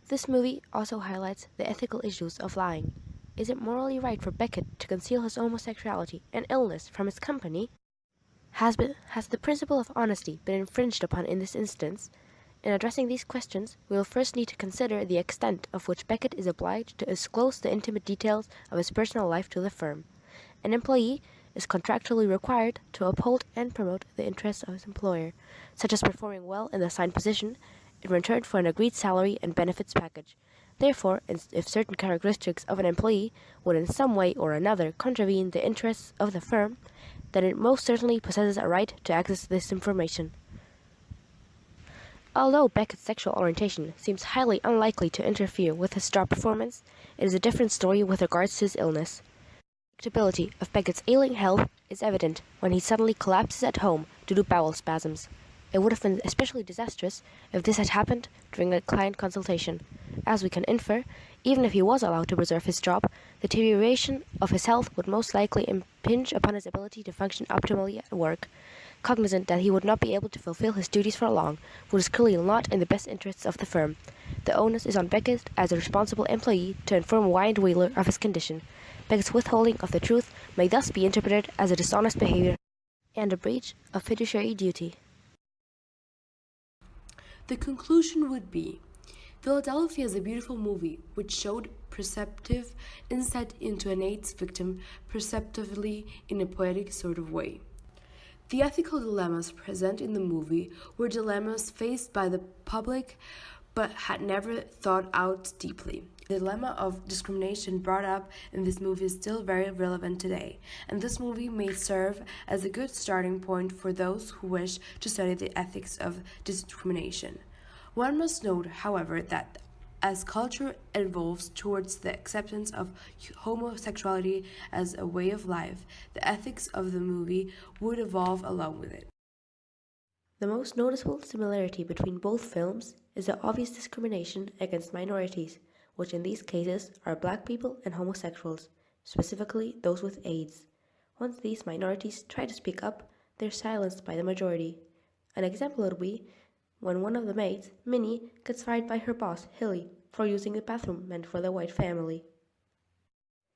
This movie also highlights the ethical issues of lying. Is it morally right for Beckett to conceal his homosexuality and illness from his company? Has the principle of honesty been infringed upon in this instance? In addressing these questions, we will first need to consider the extent of which Beckett is obliged to disclose the intimate details of his personal life to the firm. An employee is contractually required to uphold and promote the interests of his employer, such as performing well in the assigned position in return for an agreed salary and benefits package. Therefore, if certain characteristics of an employee would in some way or another contravene the interests of the firm, then it most certainly possesses a right to access this information. Although Beckett's sexual orientation seems highly unlikely to interfere with his job performance, it is a different story with regards to his illness. The unpredictability of Beckett's ailing health is evident when he suddenly collapses at home due to bowel spasms. It would have been especially disastrous if this had happened during a client consultation. As we can infer, even if he was allowed to preserve his job, the deterioration of his health would most likely impinge upon his ability to function optimally at work. Cognizant that he would not be able to fulfill his duties for long, which is clearly not in the best interests of the firm, the onus is on Beckett as a responsible employee to inform Wyatt Wheeler of his condition. Beckett's withholding of the truth may thus be interpreted as a dishonest behavior and a breach of fiduciary duty. The conclusion would be, Philadelphia is a beautiful movie which showed perceptive insight into an AIDS victim perceptively in a poetic sort of way. The ethical dilemmas present in the movie were dilemmas faced by the public but had never thought out deeply. The dilemma of discrimination brought up in this movie is still very relevant today, and this movie may serve as a good starting point for those who wish to study the ethics of discrimination. One must note, however, that as culture evolves towards the acceptance of homosexuality as a way of life, the ethics of the movie would evolve along with it. The most noticeable similarity between both films is the obvious discrimination against minorities, which in these cases are black people and homosexuals, specifically those with AIDS. Once these minorities try to speak up, they're silenced by the majority. An example would be when one of the maids, Minnie, gets fired by her boss, Hilly, for using the bathroom meant for the white family.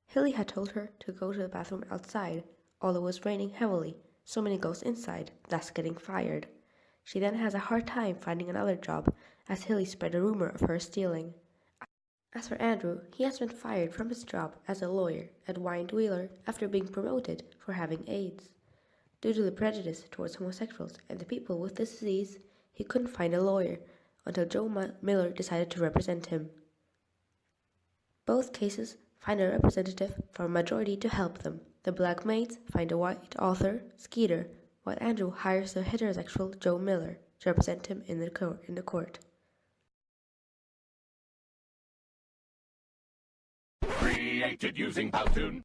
Hilly had told her to go to the bathroom outside, although it was raining heavily, so Minnie goes inside, thus getting fired. She then has a hard time finding another job, as Hilly spread a rumor of her stealing. As for Andrew, he has been fired from his job as a lawyer at Wyatt Wheeler after being promoted for having AIDS. Due to the prejudice towards homosexuals and the people with this disease, he couldn't find a lawyer until Joe Miller decided to represent him. Both cases find a representative from a majority to help them. The black maids find a white author, Skeeter, while Andrew hires the heterosexual Joe Miller to represent him in the court. Created using Powtoon.